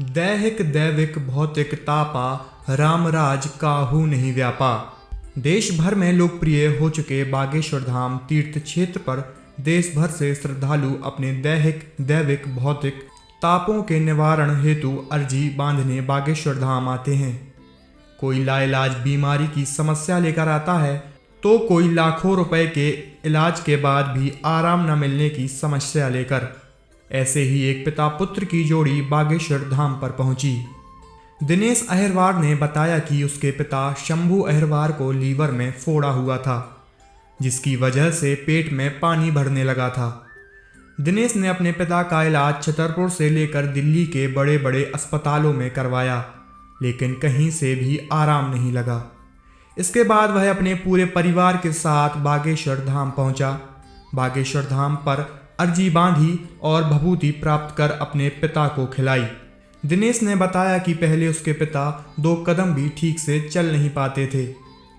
दैहिक दैविक भौतिक तापा, रामराज काहू नहीं व्यापा। देश भर में लोकप्रिय हो चुके बागेश्वर धाम तीर्थ क्षेत्र पर देश भर से श्रद्धालु अपने दैहिक दैविक भौतिक तापों के निवारण हेतु अर्जी बांधने बागेश्वर धाम आते हैं। कोई लाइलाज बीमारी की समस्या लेकर आता है तो कोई लाखों रुपए के इलाज के बाद भी आराम न मिलने की समस्या लेकर। ऐसे ही एक पिता पुत्र की जोड़ी बागेश्वर धाम पर पहुंची। दिनेश अहिरवार ने बताया कि उसके पिता शंभू अहिरवार को लीवर में फोड़ा हुआ था, जिसकी वजह से पेट में पानी भरने लगा था। दिनेश ने अपने पिता का इलाज छतरपुर से लेकर दिल्ली के बड़े बड़े अस्पतालों में करवाया, लेकिन कहीं से भी आराम नहीं लगा। इसके बाद वह अपने पूरे परिवार के साथ बागेश्वर धाम पहुंचा। बागेश्वर धाम पर अर्जी बांधी और भभूति प्राप्त कर अपने पिता को खिलाई। दिनेश ने बताया कि पहले उसके पिता 2 कदम भी ठीक से चल नहीं पाते थे,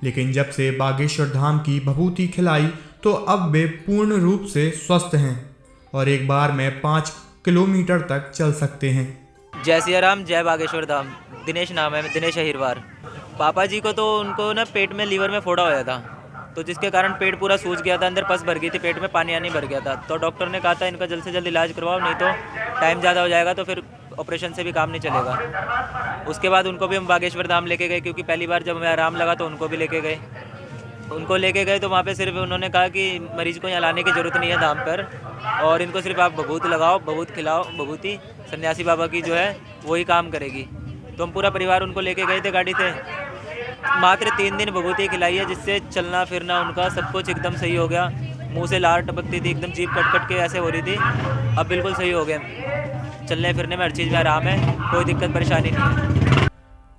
लेकिन जब से बागेश्वर धाम की भभूति खिलाई तो अब वे पूर्ण रूप से स्वस्थ हैं और एक बार में 5 किलोमीटर तक चल सकते हैं। जय सिया राम, जय बागेश्वर धाम। दिनेश नाम है, दिनेश अहिरवार। पापा जी को तो उनको ना पेट में लीवर में फोड़ा होया था, तो जिसके कारण पेट पूरा सूज गया था, अंदर पस भर गई थी, पेट में पानी आनी भर गया था। तो डॉक्टर ने कहा था इनका जल्द से जल्द इलाज करवाओ, नहीं तो टाइम ज़्यादा हो जाएगा तो फिर ऑपरेशन से भी काम नहीं चलेगा। उसके बाद उनको भी हम बागेश्वर धाम लेके गए, क्योंकि पहली बार जब हमें आराम लगा तो उनको भी लेके गए। तो वहाँ पे सिर्फ उन्होंने कहा कि मरीज़ को यहाँ लाने की ज़रूरत नहीं है धाम पर, और इनको सिर्फ आप भभूत लगाओ, भभूत खिलाओ। भभूति सन्यासी बाबा की जो है वही काम करेगी। तो हम पूरा परिवार उनको लेके गए थे गाड़ी से। मात्र 3 दिन भभूति खिलाई है, जिससे चलना फिरना उनका सब कुछ एकदम सही हो गया। मुंह से लार टपकती थी, एकदम जीभ कट कट के ऐसे हो रही थी, अब बिल्कुल सही हो गए। चलने फिरने में हर चीज़ में आराम है, कोई दिक्कत परेशानी नहीं है।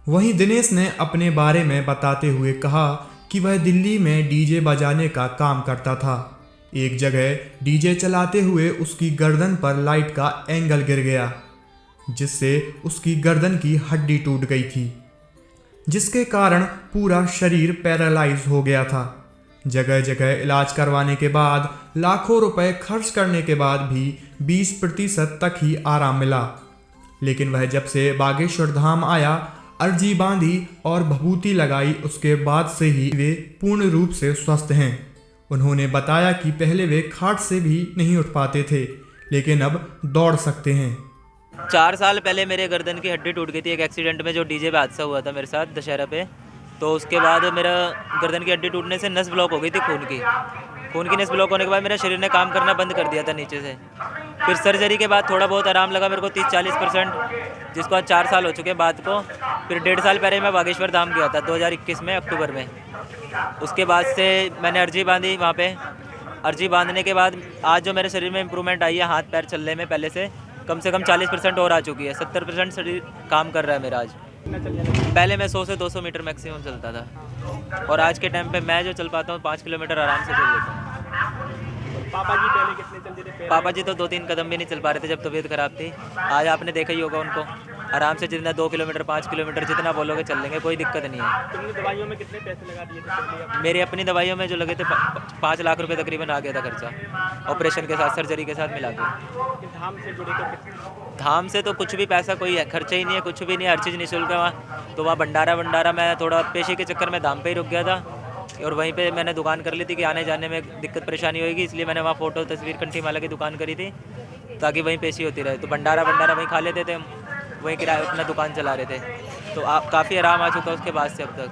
वहीं दिनेश ने अपने बारे में बताते हुए कहा कि वह दिल्ली में डीजे बजाने का काम करता था। एक जगह डीजे चलाते हुए उसकी गर्दन पर लाइट का एंगल गिर गया, जिससे उसकी गर्दन की हड्डी टूट गई थी, जिसके कारण पूरा शरीर पैरालाइज हो गया था। जगह जगह इलाज करवाने के बाद लाखों रुपए खर्च करने के बाद भी 20% तक ही आराम मिला। लेकिन वह जब से बागेश्वर धाम आया, अर्जी बांधी और भभूति लगाई, उसके बाद से ही वे पूर्ण रूप से स्वस्थ हैं। उन्होंने बताया कि पहले वे खाट से भी नहीं उठ पाते थे, लेकिन अब दौड़ सकते हैं। 4 साल पहले मेरे गर्दन की हड्डी टूट गई थी एक एक्सीडेंट में, जो डीजे पे हादसा हुआ था मेरे साथ दशहरा पे। तो उसके बाद मेरा गर्दन की हड्डी टूटने से नस ब्लॉक हो गई थी, खून की नस ब्लॉक होने के बाद मेरे शरीर ने काम करना बंद कर दिया था नीचे से। फिर सर्जरी के बाद थोड़ा बहुत आराम लगा मेरे को, 30-40%, जिसको आज 4 साल हो चुके बात को। फिर 1.5 साल पहले मैं बागेश्वर धाम गया था 2021 में अक्टूबर में। उसके बाद से मैंने अर्जी बांधी वहाँ पे। अर्जी बांधने के बाद आज जो मेरे शरीर में इम्प्रूवमेंट आई है, हाथ पैर चलने में पहले से कम 40% और आ चुकी है। 70% शरीर काम कर रहा है मेरा आज। पहले मैं 100 से 200 मीटर मैक्सिमम चलता था, और आज के टाइम पे मैं जो चल पाता हूँ 5 किलोमीटर आराम से चल लेता हूँ। पापा जी पहले कितने चलते थे? पापा जी तो 2-3 कदम भी नहीं चल पा रहे थे जब तबीयत खराब थी। आज आपने देखा ही होगा उनको, आराम से जितना 2 किलोमीटर 5 किलोमीटर जितना बोलोगे चल लेंगे, कोई दिक्कत नहीं है। तुमने दवाइयों में कितने पैसे लगा दिए थे? मेरी अपनी दवाइयों में जो लगे थे 5 लाख रुपए तकरीबन आ गया था खर्चा, ऑपरेशन के साथ, सर्जरी के साथ मिला के। धाम से जुड़े तो धाम से तो कुछ भी पैसा कोई खर्चा ही नहीं है, कुछ भी नहीं है, हर चीज़ निःशुल्क है वहाँ। तो वहाँ भंडारा मैं थोड़ा पेशे के चक्कर में धाम पे ही रुक गया था, और वहीं पे मैंने दुकान कर ली थी कि आने जाने में दिक्कत परेशानी होगी, इसलिए मैंने वहाँ फ़ोटो तस्वीर कंठी माला की दुकान करी थी, ताकि वहीं पेशी होती रहे। तो भंडारा वहीं खा लेते थे हम, वहीं किराए अपना दुकान चला रहे थे। तो आप काफ़ी आराम आ चुका उसके बाद से अब तक।